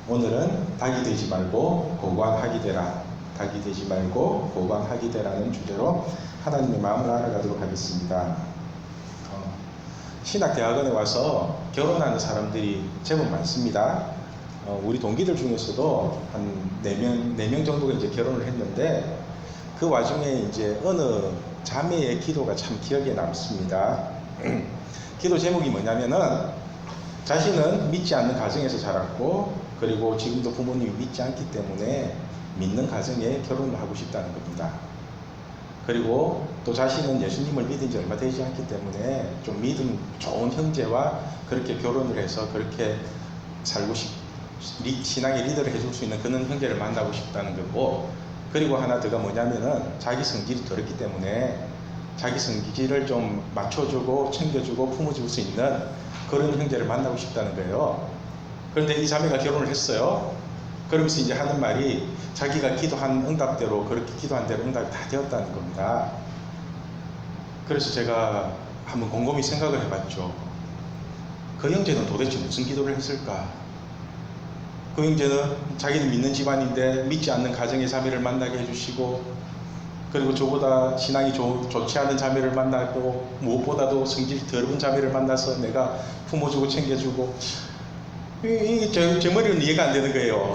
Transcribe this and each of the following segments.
오늘은 닭이 되지 말고 고관하기 되라. 닭이 되지 말고 고관하기 되라는 주제로 하나님의 마음을 알아가도록 하겠습니다. 신학대학원에 와서 결혼하는 사람들이 제법 많습니다. 우리 동기들 중에서도 한 4명 정도가 이제 결혼을 했는데, 그 와중에 이제 어느 자매의 기도가 참 기억에 남습니다. 기도 제목이 뭐냐면은, 자신은 믿지 않는 가정에서 자랐고, 그리고 지금도 부모님이 믿지 않기 때문에 믿는 가정에 결혼을 하고 싶다는 겁니다. 그리고 또 자신은 예수님을 믿은 지 얼마 되지 않기 때문에 좀 믿음 좋은 형제와 그렇게 결혼을 해서 그렇게 살고 신앙의 리더를 해줄 수 있는 그런 형제를 만나고 싶다는 거고, 그리고 하나 더가 뭐냐면은 자기 성질이 더럽기 때문에 자기 성질을 좀 맞춰주고 챙겨주고 품어줄 수 있는 그런 형제를 만나고 싶다는 거예요. 그런데 이 자매가 결혼을 했어요. 그러면서 이제 하는 말이 자기가 기도한 응답대로, 그렇게 기도한 대로 응답이 다 되었다는 겁니다. 그래서 제가 한번 곰곰이 생각을 해봤죠. 그 형제는 도대체 무슨 기도를 했을까? 그 형제는 자기는 믿는 집안인데 믿지 않는 가정의 자매를 만나게 해주시고, 그리고 저보다 신앙이 좋지 않은 자매를 만나고, 무엇보다도 성질이 더러운 자매를 만나서 내가 품어주고 챙겨주고, 제 머리는 이해가 안 되는 거예요.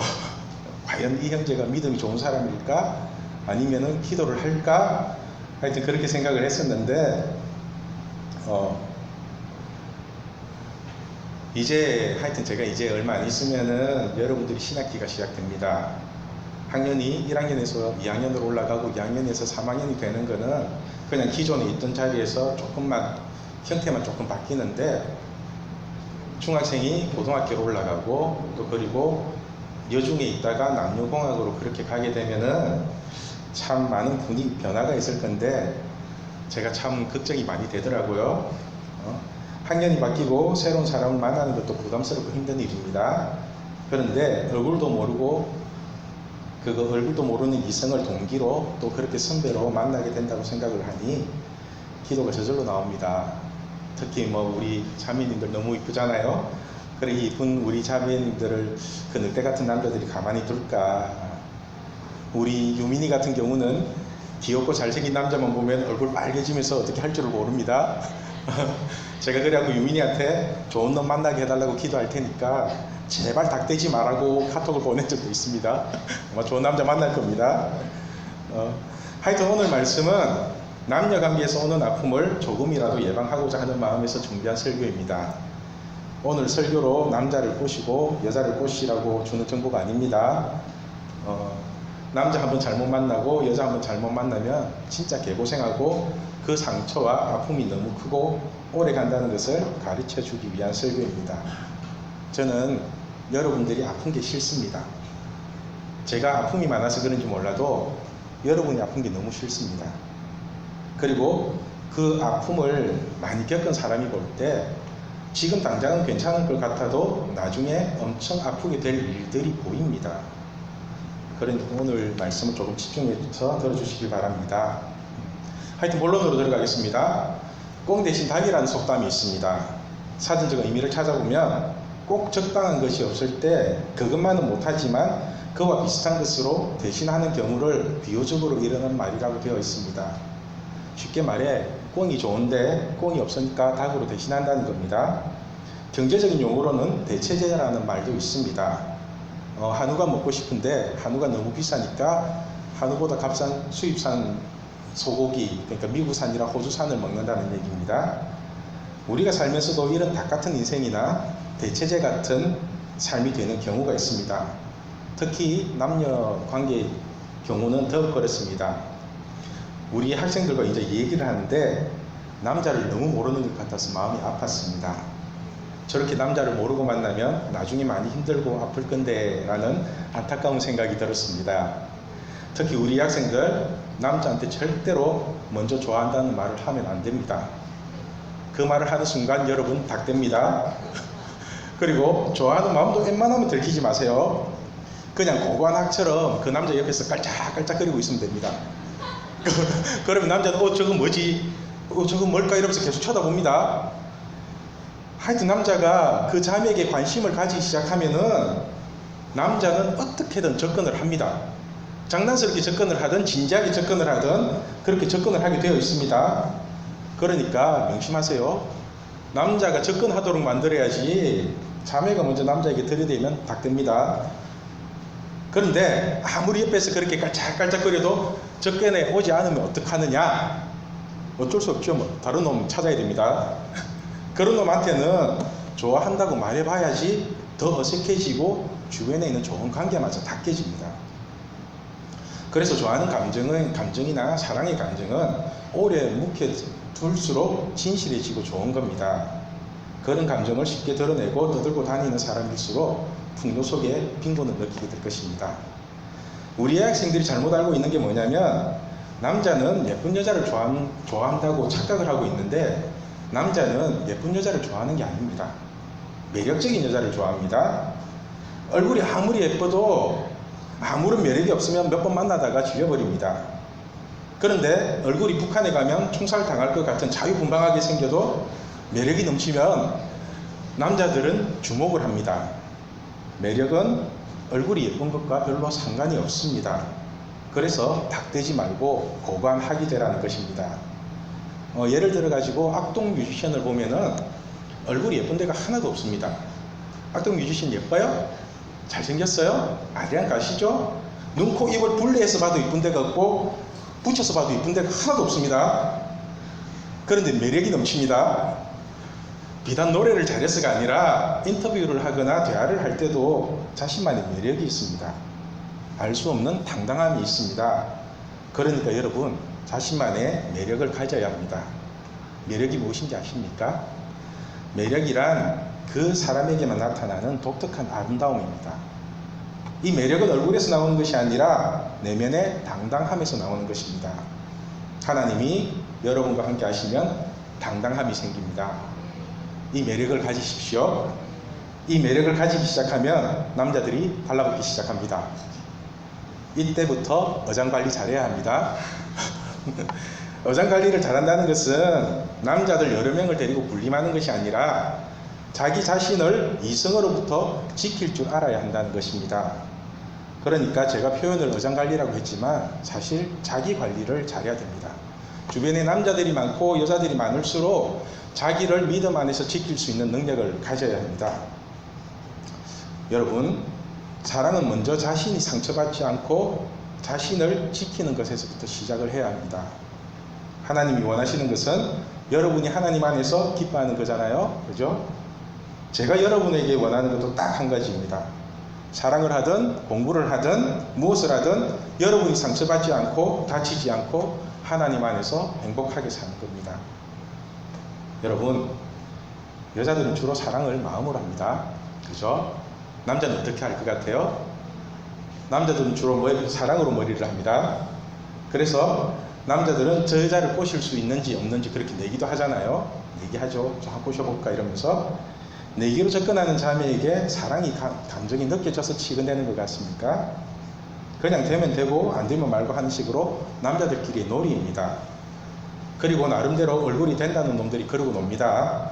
과연 이 형제가 믿음이 좋은 사람일까? 아니면은 기도를 할까? 하여튼 그렇게 생각을 했었는데, 하여튼 제가 이제 얼마 안 있으면은 여러분들이 신학기가 시작됩니다. 학년이 1학년에서 2학년으로 올라가고 2학년에서 3학년이 되는 거는 그냥 기존에 있던 자리에서 조금만, 형태만 조금 바뀌는데, 중학생이 고등학교로 올라가고, 또 그리고 여중에 있다가 남녀공학으로 그렇게 가게 되면은 참 많은 분위기 변화가 있을 건데, 제가 참 걱정이 많이 되더라고요. 학년이 바뀌고 새로운 사람을 만나는 것도 부담스럽고 힘든 일입니다. 그런데 얼굴도 모르고, 얼굴도 모르는 이성을 동기로 또 그렇게 선배로 만나게 된다고 생각을 하니 기도가 저절로 나옵니다. 특히 우리 자매님들 너무 이쁘잖아요. 그래, 이쁜 우리 자매님들을 그 늑대 같은 남자들이 가만히 둘까? 우리 유민이 같은 경우는 귀엽고 잘생긴 남자만 보면 얼굴 빨개지면서 어떻게 할 줄을 모릅니다. 제가 그래갖고 유민이한테 좋은 놈 만나게 해달라고 기도할 테니까 제발 닭대지 말라고 카톡을 보낸 적도 있습니다. 아마 좋은 남자 만날 겁니다. 하여튼 오늘 말씀은 남녀관계에서 오는 아픔을 조금이라도 예방하고자 하는 마음에서 준비한 설교입니다. 오늘 설교로 남자를 꼬시고 여자를 꼬시라고 주는 정보가 아닙니다. 남자 한번 잘못 만나고 여자 한번 잘못 만나면 진짜 개고생하고 그 상처와 아픔이 너무 크고 오래 간다는 것을 가르쳐 주기 위한 설교입니다. 저는 여러분들이 아픈 게 싫습니다. 제가 아픔이 많아서 그런지 몰라도 여러분이 아픈 게 너무 싫습니다. 그리고 그 아픔을 많이 겪은 사람이 볼 때 지금 당장은 괜찮은 것 같아도 나중에 엄청 아프게 될 일들이 보입니다. 그러니까 오늘 말씀을 조금 집중해서 들어주시길 바랍니다. 하여튼 본론으로 들어가겠습니다. 꽁 대신 닭이라는 속담이 있습니다. 사전적 의미를 찾아보면 꼭 적당한 것이 없을 때 그것만은 못하지만 그와 비슷한 것으로 대신하는 경우를 비유적으로 이르는 말이라고 되어 있습니다. 쉽게 말해 꽁이 좋은데 꽁이 없으니까 닭으로 대신한다는 겁니다. 경제적인 용어로는 대체제라는 말도 있습니다. 한우가 먹고 싶은데 한우가 너무 비싸니까 한우보다 값싼 수입산 소고기, 그러니까 미국산이나 호주산을 먹는다는 얘기입니다. 우리가 살면서도 이런 닭 같은 인생이나 대체제 같은 삶이 되는 경우가 있습니다. 특히 남녀 관계 경우는 더 그렇습니다. 우리 학생들과 이제 얘기를 하는데 남자를 너무 모르는 것 같아서 마음이 아팠습니다. 저렇게 남자를 모르고 만나면 나중에 많이 힘들고 아플 건데 라는 안타까운 생각이 들었습니다. 특히 우리 학생들 남자한테 절대로 먼저 좋아한다는 말을 하면 안 됩니다. 그 말을 하는 순간 여러분 닭됩니다. 그리고 좋아하는 마음도 웬만하면 들키지 마세요. 그냥 고관학처럼 그 남자 옆에서 깔짝깔짝거리고 있으면 됩니다. 그러면 남자는 저거 뭐지? 저거 뭘까? 이러면서 계속 쳐다봅니다. 하여튼 남자가 그 자매에게 관심을 가지기 시작하면은 남자는 어떻게든 접근을 합니다. 장난스럽게 접근을 하든 진지하게 접근을 하든 그렇게 접근을 하게 되어 있습니다. 그러니까 명심하세요. 남자가 접근하도록 만들어야지 자매가 먼저 남자에게 들이대면 닭됩니다. 그런데 아무리 옆에서 그렇게 깔짝깔짝거려도 접근해 오지 않으면 어떡하느냐? 어쩔 수 없죠. 뭐 다른 놈 찾아야 됩니다. 그런 놈한테는 좋아한다고 말해봐야지 더 어색해지고 주변에 있는 좋은 관계마저 다 깨집니다. 그래서 좋아하는 감정이나 사랑의 감정은 오래 묵혀둘수록 진실해지고 좋은 겁니다. 그런 감정을 쉽게 드러내고 떠들고 다니는 사람일수록 풍요 속에 빈곤을 느끼게 될 것입니다. 우리 학생들이 잘못 알고 있는 게 뭐냐면 남자는 예쁜 여자를 좋아한다고 착각을 하고 있는데 남자는 예쁜 여자를 좋아하는 게 아닙니다. 매력적인 여자를 좋아합니다. 얼굴이 아무리 예뻐도 아무런 매력이 없으면 몇 번 만나다가 질려버립니다. 그런데 얼굴이 북한에 가면 총살 당할 것 같은 자유분방하게 생겨도 매력이 넘치면 남자들은 주목을 합니다. 매력은 얼굴이 예쁜 것과 별로 상관이 없습니다. 그래서 닭되지 말고 고관하게 되라는 것입니다. 예를 들어 가지고 악동 뮤지션을 보면은 얼굴이 예쁜 데가 하나도 없습니다. 악동 뮤지션 예뻐요? 잘생겼어요? 아리랑 가시죠? 눈, 코, 입을 분리해서 봐도 이쁜 데가 없고 붙여서 봐도 이쁜 데가 하나도 없습니다. 그런데 매력이 넘칩니다. 비단 노래를 잘해서가 아니라 인터뷰를 하거나 대화를 할 때도 자신만의 매력이 있습니다. 알 수 없는 당당함이 있습니다. 그러니까 여러분 자신만의 매력을 가져야 합니다. 매력이 무엇인지 아십니까? 매력이란 그 사람에게만 나타나는 독특한 아름다움입니다. 이 매력은 얼굴에서 나오는 것이 아니라 내면의 당당함에서 나오는 것입니다. 하나님이 여러분과 함께 하시면 당당함이 생깁니다. 이 매력을 가지십시오. 이 매력을 가지기 시작하면 남자들이 달라붙기 시작합니다. 이때부터 어장관리 잘해야 합니다. 어장관리를 잘한다는 것은 남자들 여러 명을 데리고 군림하는 것이 아니라 자기 자신을 이성으로부터 지킬 줄 알아야 한다는 것입니다. 그러니까 제가 표현을 어장관리라고 했지만 사실 자기 관리를 잘해야 됩니다. 주변에 남자들이 많고 여자들이 많을수록 자기를 믿음 안에서 지킬 수 있는 능력을 가져야 합니다. 여러분, 사랑은 먼저 자신이 상처받지 않고 자신을 지키는 것에서부터 시작을 해야 합니다. 하나님이 원하시는 것은 여러분이 하나님 안에서 기뻐하는 거잖아요. 그죠? 제가 여러분에게 원하는 것도 딱 한 가지입니다. 사랑을 하든 공부를 하든 무엇을 하든 여러분이 상처받지 않고 다치지 않고 하나님 안에서 행복하게 사는 겁니다. 여러분, 여자들은 주로 사랑을 마음으로 합니다. 그죠? 남자는 어떻게 할 것 같아요? 남자들은 주로 사랑으로 머리를 합니다. 그래서 남자들은 저 여자를 꼬실 수 있는지 없는지 그렇게 내기도 하잖아요. 내기하죠. 저 한번 꼬셔볼까 이러면서. 내기로 접근하는 자매에게 사랑이 감정이 느껴져서 치근대는 것 같습니까? 그냥 되면 되고 안 되면 말고 하는 식으로 남자들끼리의 놀이입니다. 그리고 나름대로 얼굴이 된다는 놈들이 그러고 놉니다.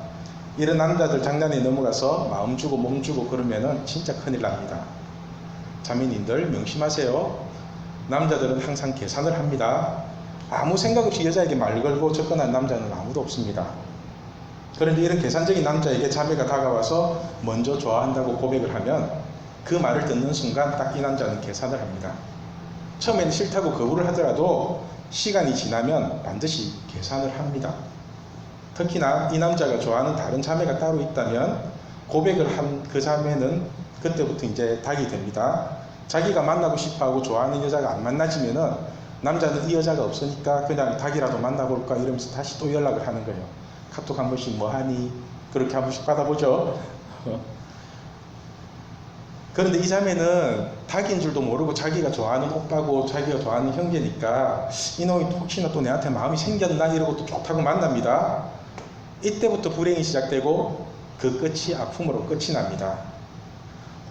이런 남자들 장난에 넘어가서 마음 주고 몸 주고 그러면은 진짜 큰일 납니다. 자매님들 명심하세요. 남자들은 항상 계산을 합니다. 아무 생각 없이 여자에게 말 걸고 접근한 남자는 아무도 없습니다. 그런데 이런 계산적인 남자에게 자매가 다가와서 먼저 좋아한다고 고백을 하면 그 말을 듣는 순간 딱 이 남자는 계산을 합니다. 처음에는 싫다고 거부를 하더라도 시간이 지나면 반드시 계산을 합니다. 특히나 이 남자가 좋아하는 다른 자매가 따로 있다면 고백을 한 그 자매는 그때부터 이제 닭이 됩니다. 자기가 만나고 싶어하고 좋아하는 여자가 안 만나지면은 남자는 이 여자가 없으니까 그냥 닭이라도 만나볼까 이러면서 다시 또 연락을 하는 거예요. 카톡 한 번씩 뭐하니? 그렇게 한 번씩 받아보죠. 그런데 이 자매는 닭인 줄도 모르고 자기가 좋아하는 오빠고 자기가 좋아하는 형제니까 이놈이 혹시나 또 내한테 마음이 생겼나 이러고 또 좋다고 만납니다. 이때부터 불행이 시작되고 그 끝이 아픔으로 끝이 납니다.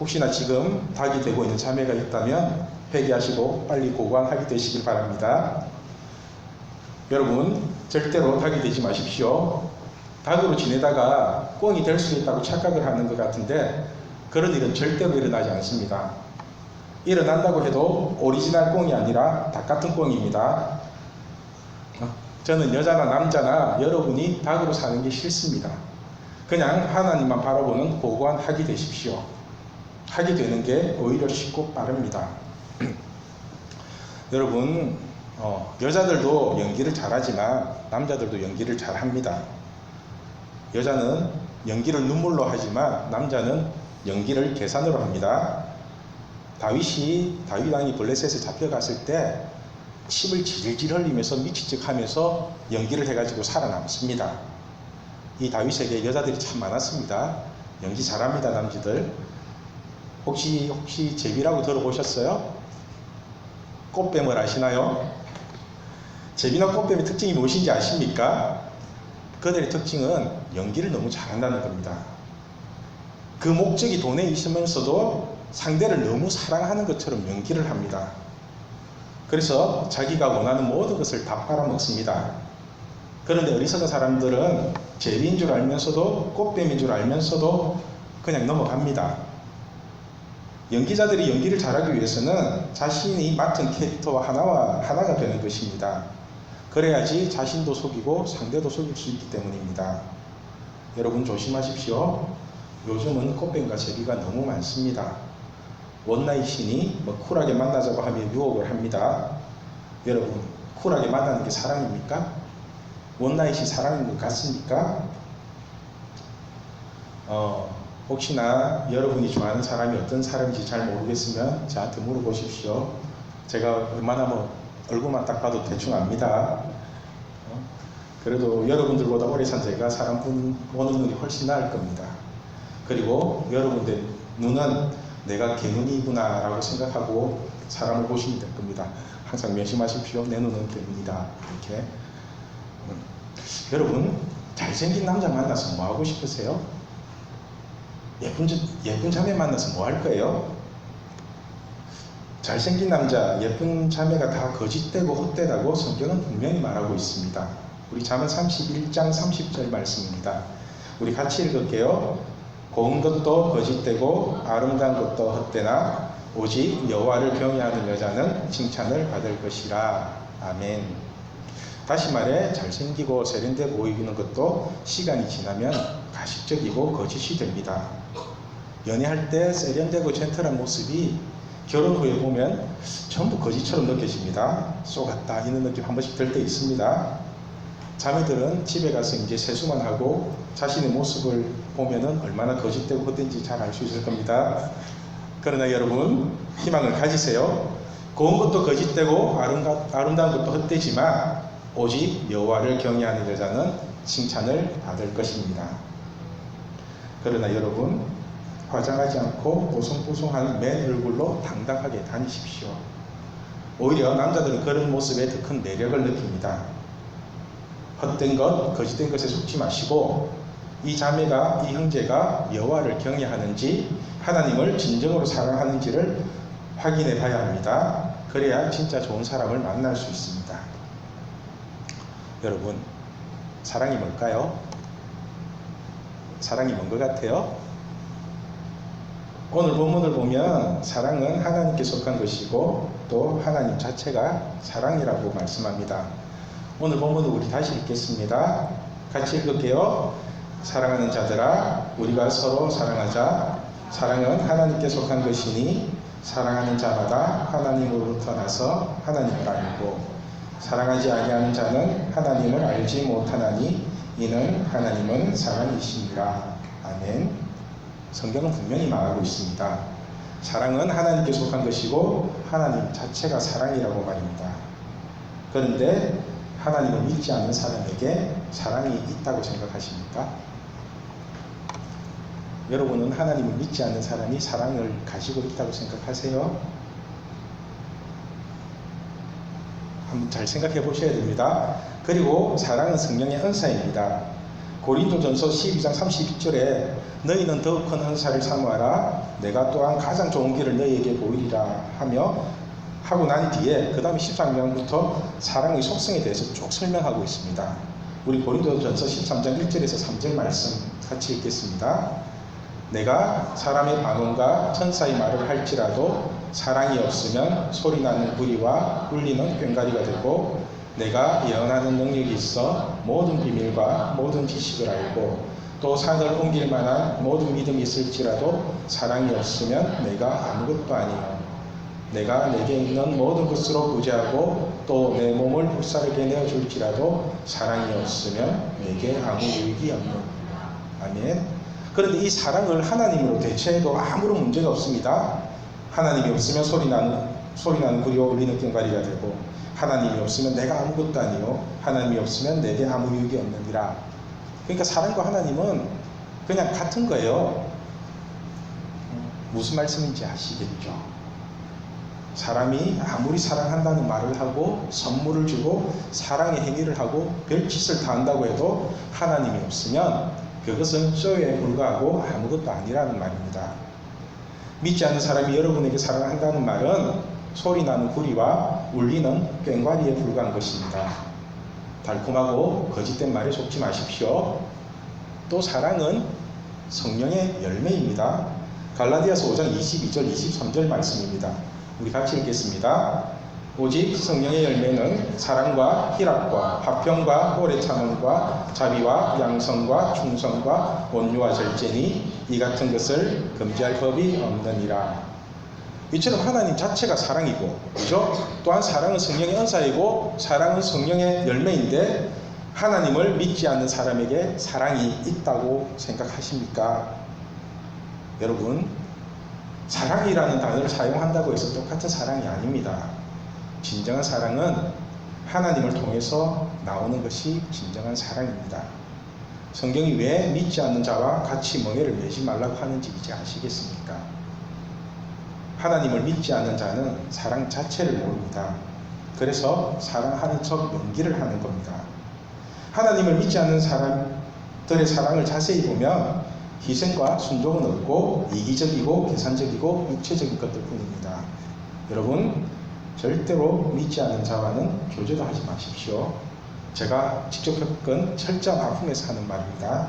혹시나 지금 닭이 되고 있는 자매가 있다면 회개하시고 빨리 고관하게 되시길 바랍니다. 여러분, 절대로 닭이 되지 마십시오. 닭으로 지내다가 꿩이 될 수 있다고 착각을 하는 것 같은데 그런 일은 절대로 일어나지 않습니다. 일어난다고 해도 오리지널 꽁이 아니라 닭 같은 꽁입니다. 저는 여자나 남자나 여러분이 닭으로 사는 게 싫습니다. 그냥 하나님만 바라보는 고고한 학이 되십시오. 학이 되는 게 오히려 쉽고 빠릅니다. 여러분, 여자들도 연기를 잘하지만 남자들도 연기를 잘합니다. 여자는 연기를 눈물로 하지만 남자는 연기를 계산으로 합니다. 다윗 왕이 블레셋에 잡혀갔을 때 침을 질질 흘리면서 미치직 하면서 연기를 해가지고 살아남습니다. 이 다윗에게 여자들이 참 많았습니다. 연기 잘합니다, 남자들. 혹시 제비라고 들어보셨어요? 꽃뱀을 아시나요? 제비나 꽃뱀의 특징이 무엇인지 아십니까? 그들의 특징은 연기를 너무 잘한다는 겁니다. 그 목적이 돈에 있으면서도 상대를 너무 사랑하는 것처럼 연기를 합니다. 그래서 자기가 원하는 모든 것을 다 빨아먹습니다. 그런데 어리석은 사람들은 제비인 줄 알면서도 꽃뱀인 줄 알면서도 그냥 넘어갑니다. 연기자들이 연기를 잘하기 위해서는 자신이 맡은 캐릭터와 하나가 되는 것입니다. 그래야지 자신도 속이고 상대도 속일 수 있기 때문입니다. 여러분 조심하십시오. 요즘은 꽃뱀과 제비가 너무 많습니다. 원나잇이니 쿨하게 만나자고 하며 유혹을 합니다. 여러분, 쿨하게 만나는 게 사랑입니까? 원나잇이 사랑인 것 같습니까? 혹시나 여러분이 좋아하는 사람이 어떤 사람인지 잘 모르겠으면 저한테 물어보십시오. 제가 웬만하면 얼굴만 딱 봐도 대충 압니다. 그래도 여러분들보다 오래 산 제가 사람 보는 눈이 훨씬 나을 겁니다. 그리고 여러분들 눈은 내가 개눈이구나 라고 생각하고 사람을 보시면 될 겁니다. 항상 명심하십시오. 내 눈은 개눈이다. 이렇게. 여러분, 잘생긴 남자 만나서 뭐 하고 싶으세요? 예쁜 자매 만나서 뭐 할 거예요? 잘생긴 남자, 예쁜 자매가 다 거짓되고 헛되다고 성경은 분명히 말하고 있습니다. 우리 잠언 31장 30절 말씀입니다. 우리 같이 읽을게요. 고운 것도 거짓되고 아름다운 것도 헛되나 오직 여호와를 경외하는 여자는 칭찬을 받을 것이라. 아멘. 다시 말해 잘생기고 세련돼 보이는 것도 시간이 지나면 가식적이고 거짓이 됩니다. 연애할 때 세련되고 젠틀한 모습이 결혼 후에 보면 전부 거짓처럼 느껴집니다. 쏘갔다 이런 느낌 한 번씩 들 때 있습니다. 자매들은 집에 가서 이제 세수만 하고 자신의 모습을 보면은 얼마나 거짓되고 헛된지 잘 알 수 있을 겁니다. 그러나 여러분, 희망을 가지세요. 고운 것도 거짓되고 아름다운 것도 헛되지만 오직 여호와를 경외하는 여자는 칭찬을 받을 것입니다. 그러나 여러분, 화장하지 않고 보송보송한 맨 얼굴로 당당하게 다니십시오. 오히려 남자들은 그런 모습에 더 큰 매력을 느낍니다. 헛된 것, 거짓된 것에 속지 마시고 이 자매가, 이 형제가 여호와를 경외하는지 하나님을 진정으로 사랑하는지를 확인해 봐야 합니다. 그래야 진짜 좋은 사람을 만날 수 있습니다. 여러분, 사랑이 뭘까요? 사랑이 뭔 것 같아요? 오늘 본문을 보면 사랑은 하나님께 속한 것이고 또 하나님 자체가 사랑이라고 말씀합니다. 오늘 본문을 우리 다시 읽겠습니다. 같이 읽을게요. 사랑하는 자들아, 우리가 서로 사랑하자. 사랑은 하나님께 속한 것이니 사랑하는 자마다 하나님으로부터 나서 하나님을 알고 사랑하지 아니하는 자는 하나님을 알지 못하나니 이는 하나님은 사랑이시니라. 아멘. 성경은 분명히 말하고 있습니다. 사랑은 하나님께 속한 것이고 하나님 자체가 사랑이라고 말입니다. 그런데 하나님을 믿지 않는 사람에게 사랑이 있다고 생각하십니까? 여러분은 하나님을 믿지 않는 사람이 사랑을 가지고 있다고 생각하세요? 한번 잘 생각해 보셔야 됩니다. 그리고 사랑은 성령의 은사입니다. 고린도전서 12장 32절에 너희는 더욱 큰 은사를 사모하라. 내가 또한 가장 좋은 길을 너희에게 보이리라 하고 난 뒤에 그 다음에 13장부터 사랑의 속성에 대해서 쭉 설명하고 있습니다. 우리 고린도전서 13장 1절에서 3절 말씀 같이 읽겠습니다. 내가 사람의 방언과 천사의 말을 할지라도 사랑이 없으면 소리나는 구리와 울리는 꽹과리가 되고, 내가 예언하는 능력이 있어 모든 비밀과 모든 지식을 알고 또 산을 옮길 만한 모든 믿음이 있을지라도 사랑이 없으면 내가 아무것도 아니요. 내가 내게 있는 모든 것으로 구제하고 또 내 몸을 불사르게 내어줄지라도 사랑이 없으면 내게 아무 유익이 없는. 아멘. 그런데 이 사랑을 하나님으로 대체해도 아무런 문제가 없습니다. 하나님이 없으면 소리나는 구리와 울리는 꽹과리가 되고, 하나님이 없으면 내가 아무것도 아니요. 하나님이 없으면 내게 아무 유익이 없느니라. 그러니까 사랑과 하나님은 그냥 같은 거예요. 무슨 말씀인지 아시겠죠? 사람이 아무리 사랑한다는 말을 하고 선물을 주고 사랑의 행위를 하고 별짓을 다 한다고 해도 하나님이 없으면 그것은 쇼에 불과하고 아무것도 아니라는 말입니다. 믿지 않는 사람이 여러분에게 사랑한다는 말은 소리나는 구리와 울리는 꽹과리에 불과한 것입니다. 달콤하고 거짓된 말에 속지 마십시오. 또 사랑은 성령의 열매입니다. 갈라디아서 5장 22절 23절 말씀입니다. 우리 같이 읽겠습니다. 오직 성령의 열매는 사랑과 희락과 화평과 오래 참음과 자비와 양성과 충성과 온유와 절제니 이 같은 것을 금지할 법이 없느니라. 이처럼 하나님 자체가 사랑이고, 그죠? 또한 사랑은 성령의 은사이고 사랑은 성령의 열매인데, 하나님을 믿지 않는 사람에게 사랑이 있다고 생각하십니까? 여러분, 사랑이라는 단어를 사용한다고 해서 똑같은 사랑이 아닙니다. 진정한 사랑은 하나님을 통해서 나오는 것이 진정한 사랑입니다. 성경이 왜 믿지 않는 자와 같이 멍에를 매지 말라고 하는지 이제 아시겠습니까? 하나님을 믿지 않는 자는 사랑 자체를 모릅니다. 그래서 사랑하는 척 연기를 하는 겁니다. 하나님을 믿지 않는 사람들의 사랑을 자세히 보면 희생과 순종은 없고 이기적이고 계산적이고 육체적인 것들 뿐입니다. 여러분, 절대로 믿지 않는 자와는 교제도 하지 마십시오. 제가 직접 겪은 철저한 아픔에서 하는 말입니다.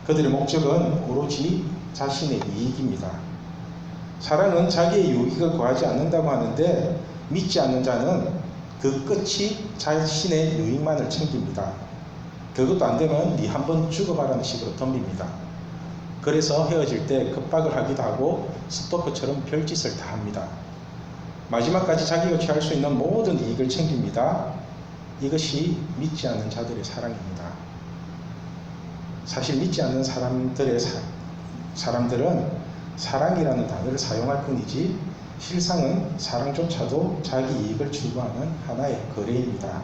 그들의 목적은 오로지 자신의 이익입니다. 사랑은 자기의 유익을 구하지 않는다고 하는데, 믿지 않는 자는 그 끝이 자신의 유익만을 챙깁니다. 그것도 안 되면 네 한번 죽어봐라는 식으로 덤빕니다. 그래서 헤어질 때 급박을 하기도 하고 스토커처럼 별짓을 다 합니다. 마지막까지 자기가 취할 수 있는 모든 이익을 챙깁니다. 이것이 믿지 않는 자들의 사랑입니다. 사실 믿지 않는 사람들은 사랑이라는 단어를 사용할 뿐이지 실상은 사랑조차도 자기 이익을 추구하는 하나의 거래입니다.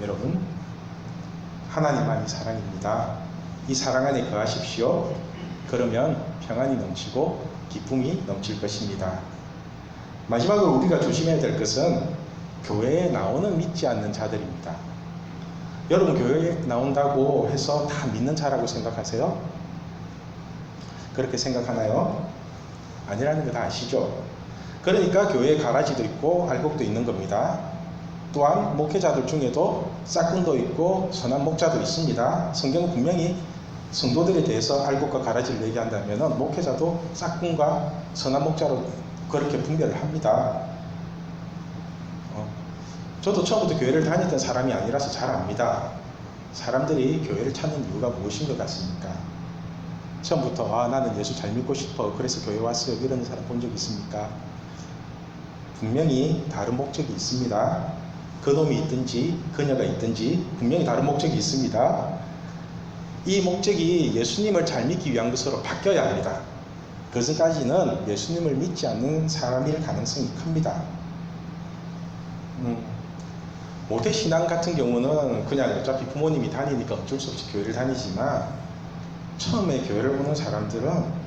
여러분, 하나님만이 사랑입니다. 이 사랑 안에 거하십시오. 그러면 평안이 넘치고 기쁨이 넘칠 것입니다. 마지막으로 우리가 조심해야 될 것은 교회에 나오는 믿지 않는 자들입니다. 여러분, 교회에 나온다고 해서 다 믿는 자라고 생각하세요? 그렇게 생각하나요? 아니라는 거 다 아시죠? 그러니까 교회에 가라지도 있고 알곡도 있는 겁니다. 또한 목회자들 중에도 싹군도 있고 선한 목자도 있습니다. 성경은 분명히 성도들에 대해서 알곡과 가라지를 얘기한다면 목회자도 싹군과 선한 목자로 그렇게 분별을 합니다. 저도 처음부터 교회를 다녔던 사람이 아니라서 잘 압니다. 사람들이 교회를 찾는 이유가 무엇인 것 같습니까? 처음부터 나는 예수 잘 믿고 싶어 그래서 교회 왔어요 이런 사람 본 적 있습니까? 분명히 다른 목적이 있습니다. 그놈이 있든지 그녀가 있든지 분명히 다른 목적이 있습니다. 이 목적이 예수님을 잘 믿기 위한 것으로 바뀌어야 합니다. 그것까지는 예수님을 믿지 않는 사람일 가능성이 큽니다. 모태신앙 같은 경우는 그냥 어차피 부모님이 다니니까 어쩔 수 없이 교회를 다니지만, 처음에 교회를 오는 사람들은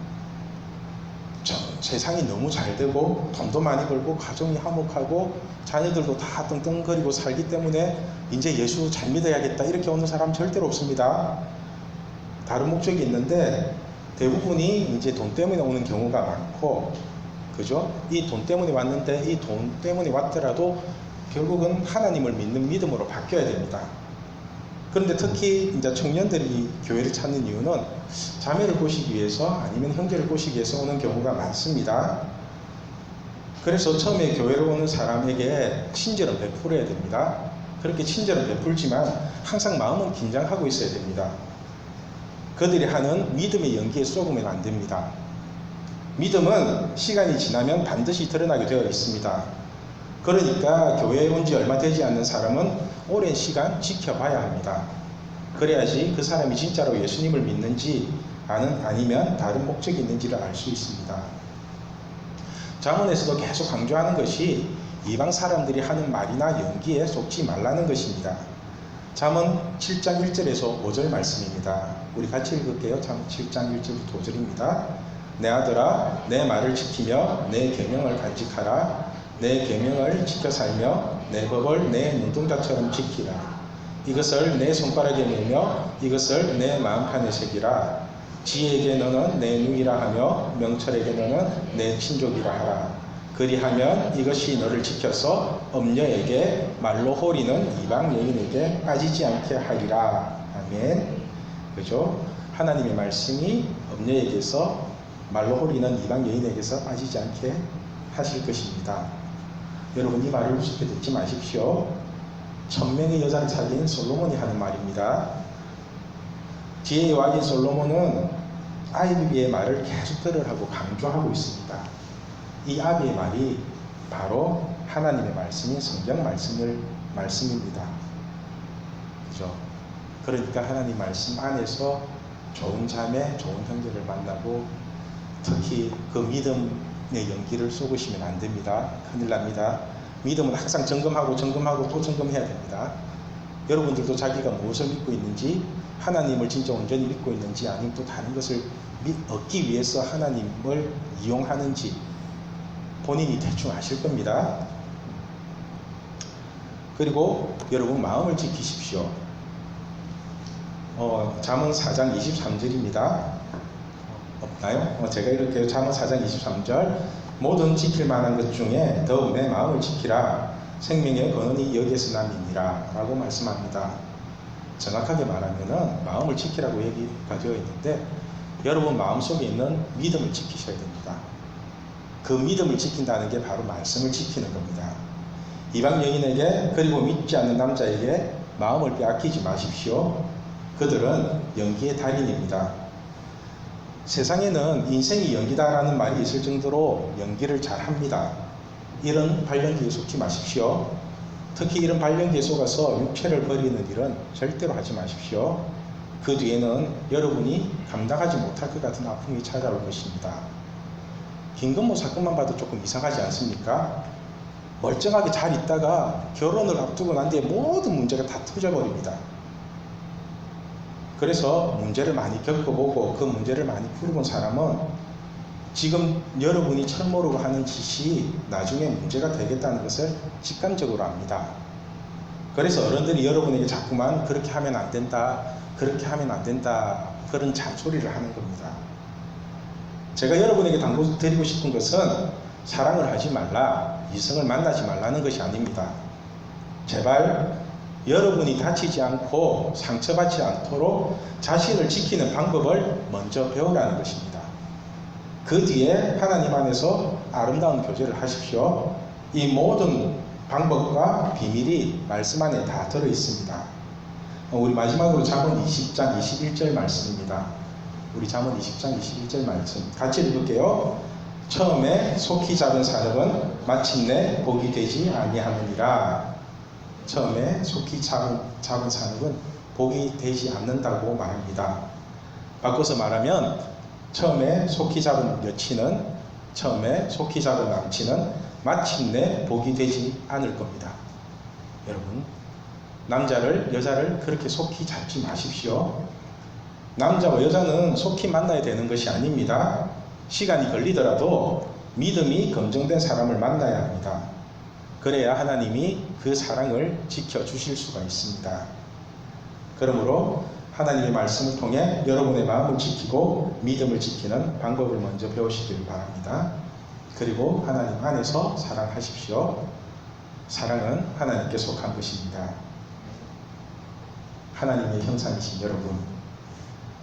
세상이 너무 잘 되고 돈도 많이 벌고 가정이 화목하고 자녀들도 다 떵떵거리고 살기 때문에 이제 예수 잘 믿어야겠다 이렇게 오는 사람 절대로 없습니다. 다른 목적이 있는데 대부분이 이제 돈 때문에 오는 경우가 많고, 그죠? 이 돈 때문에 왔는데 이 돈 때문에 왔더라도 결국은 하나님을 믿는 믿음으로 바뀌어야 됩니다. 그런데 특히 이제 청년들이 교회를 찾는 이유는 자매를 꼬시기 위해서 아니면 형제를 꼬시기 위해서 오는 경우가 많습니다. 그래서 처음에 교회로 오는 사람에게 친절은 베풀어야 됩니다. 그렇게 친절은 베풀지만 항상 마음은 긴장하고 있어야 됩니다. 그들이 하는 믿음의 연기에 쏘으면 안 됩니다. 믿음은 시간이 지나면 반드시 드러나게 되어 있습니다. 그러니까 교회에 온 지 얼마 되지 않는 사람은 오랜 시간 지켜봐야 합니다. 그래야지 그 사람이 진짜로 예수님을 믿는지 아니면 다른 목적이 있는지를 알 수 있습니다. 잠언에서도 계속 강조하는 것이 이방 사람들이 하는 말이나 연기에 속지 말라는 것입니다. 잠언 7장 1절에서 5절 말씀입니다. 우리 같이 읽을게요. 잠언 7장 1절부터 5절입니다. 내 아들아, 내 말을 지키며 내 계명을 간직하라. 내 계명을 지켜 살며 내 법을 내 눈동자처럼 지키라. 이것을 내 손가락에 메며 이것을 내 마음판에 새기라. 지혜에게 너는 내 누이라 하며 명철에게 너는 내 친족이라 하라. 그리하면 이것이 너를 지켜서 엄녀에게 말로 호리는 이방 여인에게 빠지지 않게 하리라. 아멘. 그죠? 하나님의 말씀이 엄녀에게서 말로 호리는 이방 여인에게서 빠지지 않게 하실 것입니다. 여러분, 이 말을 우습게 듣지 마십시오. 1000명의 여자를 사귄 솔로몬이 하는 말입니다. 지혜의 왕인 솔로몬은 아비의 말을 계속 들으라고 강조하고 있습니다. 이 아비의 말이 바로 하나님의 말씀인 성경 말씀입니다. 그죠? 그러니까 하나님 말씀 안에서 좋은 자매, 좋은 형제를 만나고 특히 그 믿음의 연기를 쏘으시면 안 됩니다. 큰일 납니다. 믿음은 항상 점검하고 또 점검해야 됩니다. 여러분들도 자기가 무엇을 믿고 있는지, 하나님을 진짜 온전히 믿고 있는지, 아니면 또 다른 것을 얻기 위해서 하나님을 이용하는지 본인이 대충 아실 겁니다. 그리고 여러분, 마음을 지키십시오. 잠언 4장 23절입니다. 없나요? 제가 이렇게 잠언 4장 23절, 모든 지킬 만한 것 중에 더욱 내 마음을 지키라. 생명의 근원이 여기에서 남이니라 라고 말씀합니다. 정확하게 말하면 마음을 지키라고 얘기가 되어 있는데, 여러분 마음속에 있는 믿음을 지키셔야 됩니다. 그 믿음을 지킨다는 게 바로 말씀을 지키는 겁니다. 이방 여인에게, 그리고 믿지 않는 남자에게 마음을 빼앗기지 마십시오. 그들은 연기의 달인입니다. 세상에는 인생이 연기다라는 말이 있을 정도로 연기를 잘합니다. 이런 발연기에 속지 마십시오. 특히 이런 발연기에 속아서 육체를 버리는 일은 절대로 하지 마십시오. 그 뒤에는 여러분이 감당하지 못할 것 같은 아픔이 찾아올 것입니다. 김건모 사건만 봐도 조금 이상하지 않습니까? 멀쩡하게 잘 있다가 결혼을 앞두고 난 뒤에 모든 문제가 다 터져버립니다. 그래서 문제를 많이 겪어보고 그 문제를 많이 풀어본 사람은 지금 여러분이 철모르고 하는 짓이 나중에 문제가 되겠다는 것을 직감적으로 압니다. 그래서 어른들이 여러분에게 자꾸만 그렇게 하면 안 된다, 그렇게 하면 안 된다, 그런 잔소리를 하는 겁니다. 제가 여러분에게 당부드리고 싶은 것은 사랑을 하지 말라, 이성을 만나지 말라는 것이 아닙니다. 제발 여러분이 다치지 않고 상처받지 않도록 자신을 지키는 방법을 먼저 배우라는 것입니다. 그 뒤에 하나님 안에서 아름다운 교제를 하십시오. 이 모든 방법과 비밀이 말씀 안에 다 들어 있습니다. 우리 마지막으로 잠언 20장 21절 말씀입니다. 우리 잠언 20장 21절 말씀 같이 읽을게요. 처음에 속히 잡은 사람은 마침내 복이 되지 아니하느니라. 처음에 속히 잡은 사람은 복이 되지 않는다고 말합니다. 바꿔서 말하면 처음에 속히 잡은 여친은, 처음에 속히 잡은 남친은 마침내 복이 되지 않을 겁니다. 여러분, 여자를 그렇게 속히 잡지 마십시오. 남자와 여자는 속히 만나야 되는 것이 아닙니다. 시간이 걸리더라도 믿음이 검증된 사람을 만나야 합니다. 그래야 하나님이 그 사랑을 지켜주실 수가 있습니다. 그러므로 하나님의 말씀을 통해 여러분의 마음을 지키고 믿음을 지키는 방법을 먼저 배우시길 바랍니다. 그리고 하나님 안에서 사랑하십시오. 사랑은 하나님께 속한 것입니다. 하나님의 형상이신 여러분,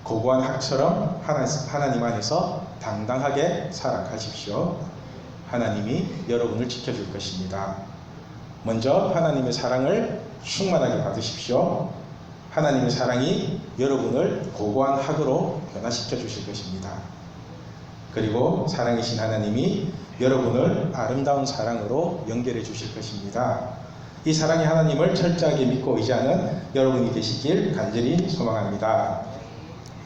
고고한 학처럼 하나님 안에서 당당하게 살아가십시오. 하나님이 여러분을 지켜줄 것입니다. 먼저 하나님의 사랑을 충만하게 받으십시오. 하나님의 사랑이 여러분을 고고한 학으로 변화시켜 주실 것입니다. 그리고 사랑이신 하나님이 여러분을 아름다운 사랑으로 연결해 주실 것입니다. 이 사랑의 하나님을 철저하게 믿고 의지하는 여러분이 되시길 간절히 소망합니다.